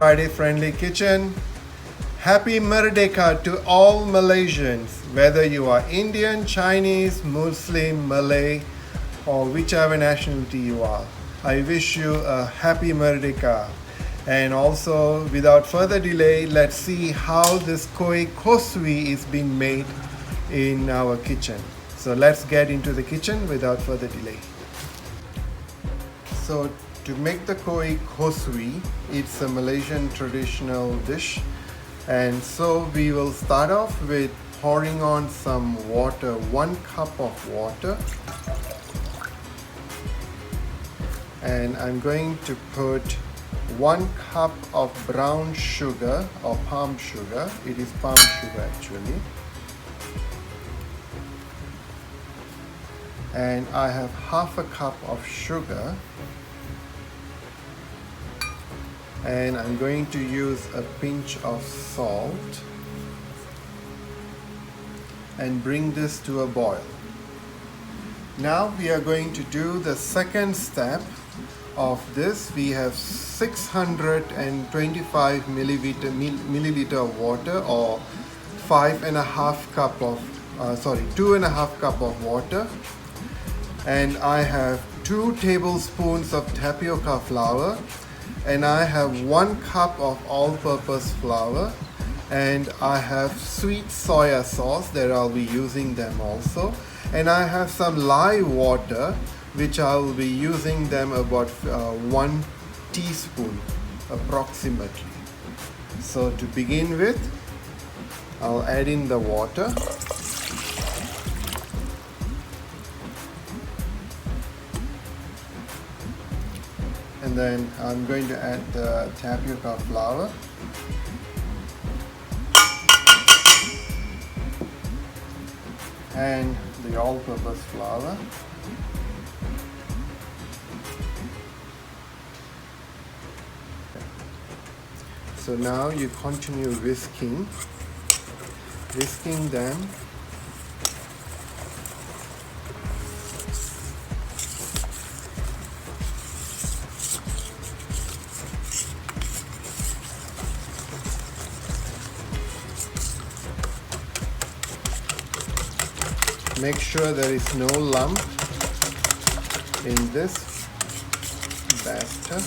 Friday Friendly Kitchen. Happy Merdekah to all Malaysians, whether you are Indian, Chinese, Muslim, Malay, or whichever nationality you are. I wish you a happy Merdekah. And also, without further delay, let's see how this Kuih Kosui is being made in our kitchen. So let's get into the kitchen without further delay. So to make the Kuih Kosui, it's a Malaysian traditional dish. And so we will start off with pouring on some water, 1 cup of water. And I'm going to put 1 cup of brown sugar or palm sugar. It is palm sugar actually. And I have half a cup of sugar. And I'm going to use a pinch of salt and bring this to a boil. Now we are going to do the second step of this. We have 625 milliliter of water, or 2.5 cup of water, and I have 2 tablespoons of tapioca flour, and I have 1 cup of all-purpose flour, and I have sweet soya sauce that I'll be using them also, and I have some lye water which I will be using them about 1 teaspoon approximately. So to begin with, I'll add in the water. And then I'm going to add the tapioca flour. And the all-purpose flour. So now you continue whisking them. Make sure there is no lump in this batter.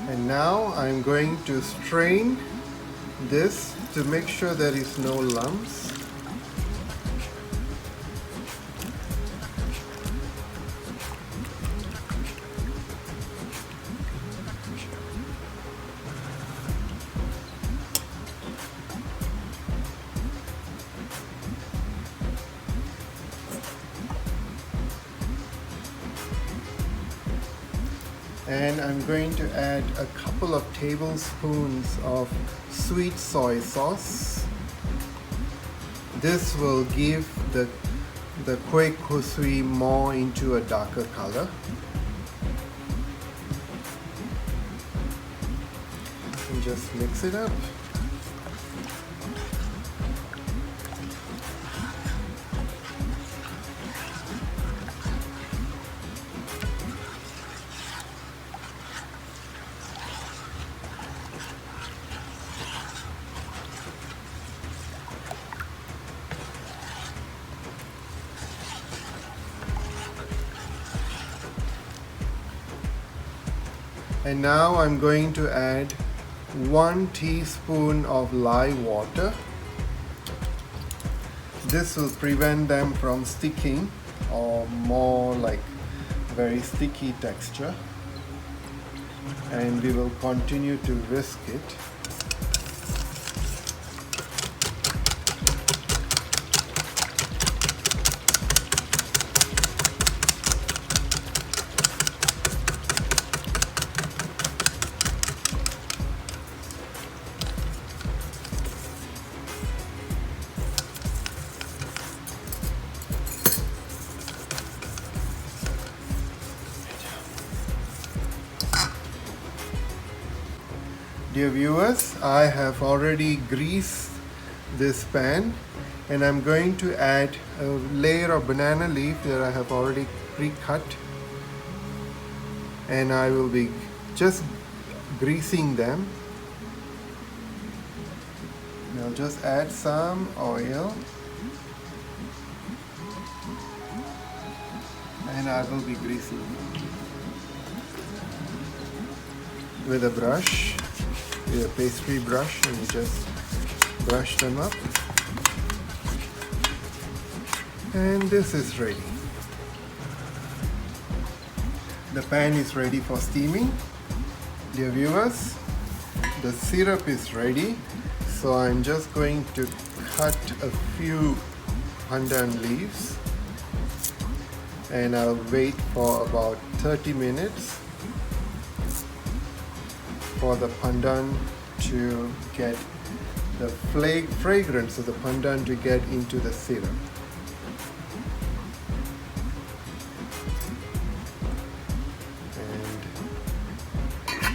And now I'm going to strain this to make sure there is no lumps. And I'm going to add a couple of tablespoons of sweet soy sauce. This will give the Kuih Kosui more into a darker color. And just mix it up. And now I'm going to add 1 teaspoon of lye water. This will prevent them from sticking or more like very sticky texture. And we will continue to whisk it. Dear viewers, I have already greased this pan and I'm going to add a layer of banana leaf that I have already pre-cut, and I will be just greasing them. Now just add some oil and I will be greasing them with a brush. With a pastry brush, and you just brush them up, and this is ready. The pan is ready for steaming. Dear viewers, the syrup is ready, so I'm just going to cut a few pandan leaves and I'll wait for about 30 minutes for the pandan to get the fragrance of the pandan to get into the syrup. And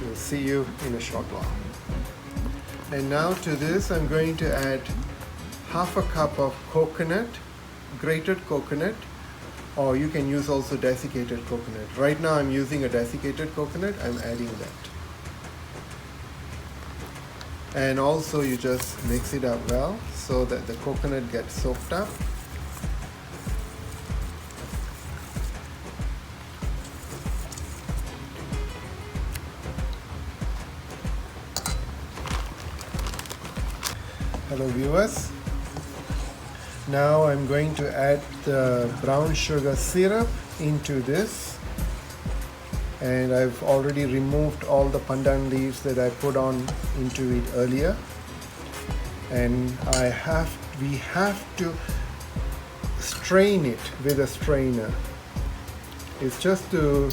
we'll see you in a short while. And now to this I'm going to add half a cup of coconut, grated coconut, or you can use also desiccated coconut. Right now I'm using a desiccated coconut, I'm adding that. And also you just mix it up well so that the coconut gets soaked up. Hello viewers. Now I'm going to add the brown sugar syrup into this. And I've already removed all the pandan leaves that I put on into it earlier, and we have to strain it with a strainer. It's just to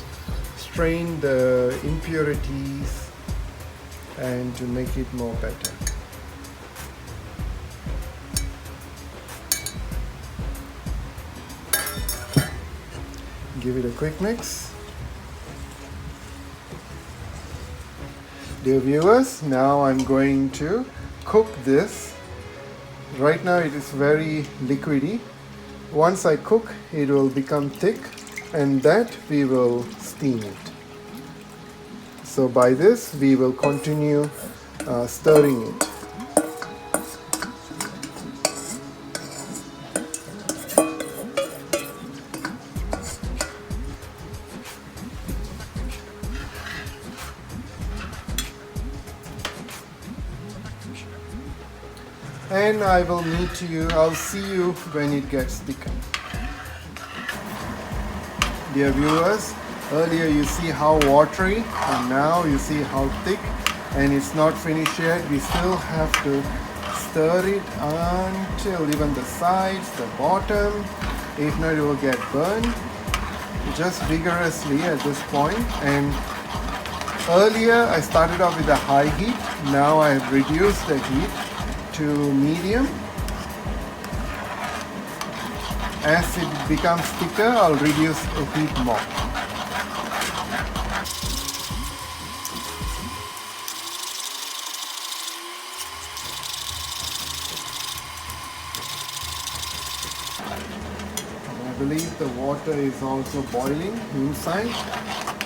strain the impurities and to make it more better. Give it a quick mix. Dear viewers, now I'm going to cook this. Right now it is very liquidy. Once I cook, it will become thick, and that we will steam it. So by this we will continue stirring it. And I'll see you when it gets thicker. Dear viewers, earlier you see how watery, and now you see how thick, and it's not finished yet. We still have to stir it until even the sides, the bottom. If not, it will get burned. Just vigorously at this point. And earlier I started off with a high heat. Now I have reduced the heat to medium. As it becomes thicker, I'll reduce the heat more. And I believe the water is also boiling inside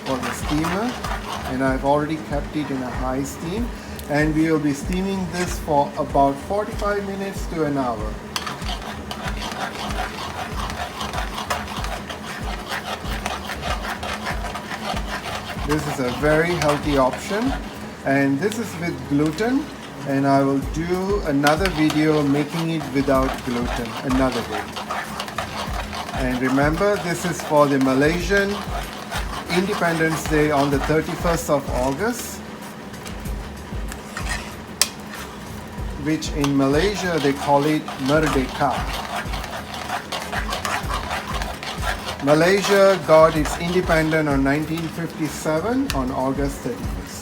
for the steamer, and I've already kept it in a high steam. And we will be steaming this for about 45 minutes to an hour. This is a very healthy option, and this is with gluten, and I will do another video making it without gluten another day. And remember, this is for the Malaysian Independence Day on the 31st of August, which in Malaysia they call it Merdekah. Malaysia got its independence on 1957 on August 31st.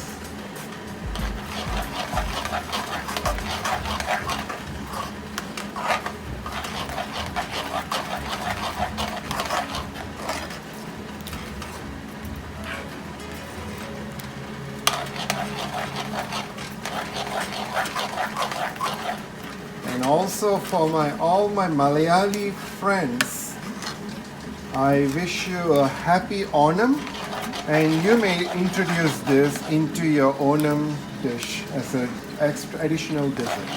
And also for all my Malayali friends, I wish you a happy Onam, and you may introduce this into your Onam dish as an additional dessert.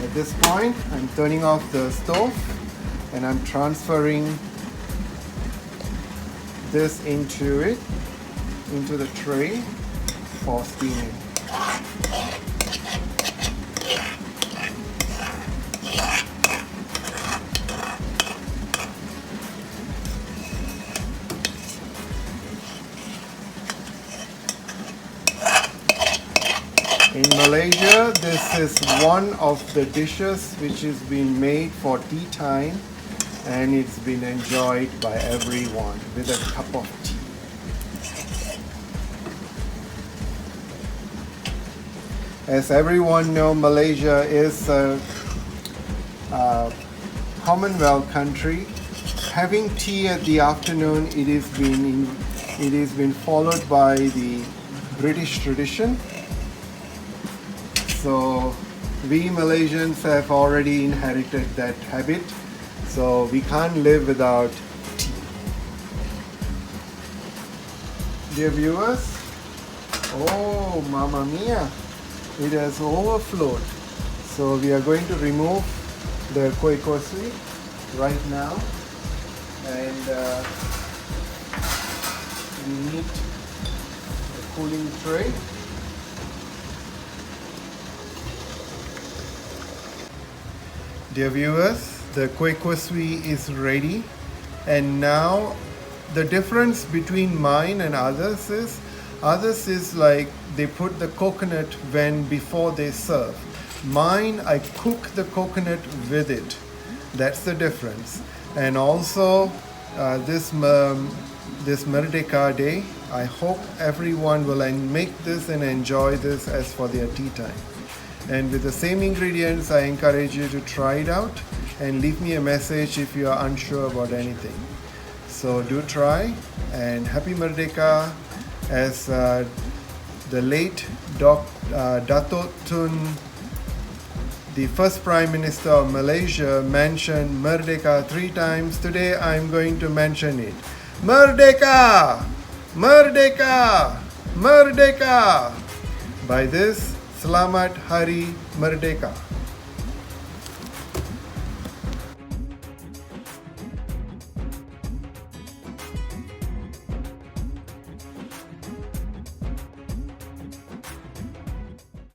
At this point, I'm turning off the stove and I'm transferring this into the tray for steaming. In Malaysia, this is one of the dishes which has been made for tea time, and it's been enjoyed by everyone with a cup of tea. As everyone knows, Malaysia is a Commonwealth country. Having tea at the afternoon, it has been followed by the British tradition. So we Malaysians have already inherited that habit, so we can't live without tea. Dear viewers, oh mamma mia, it has overflowed. So we are going to remove the Kuih Kosui right now, and we need a cooling tray. Dear viewers, the Kuih Kosui is ready, and now the difference between mine and others is like they put the coconut before they serve. Mine, I cook the coconut with it. That's the difference. And also this Merdekah Day, I hope everyone will make this and enjoy this as for their tea time. And with the same ingredients, I encourage you to try it out and leave me a message if you are unsure about anything. So do try, and happy Merdekah. As the late Dato' Tun, the first Prime Minister of Malaysia, mentioned Merdekah 3 times, today I'm going to mention it. Merdekah! Merdekah! Merdekah! By this, Selamat Hari Merdeka.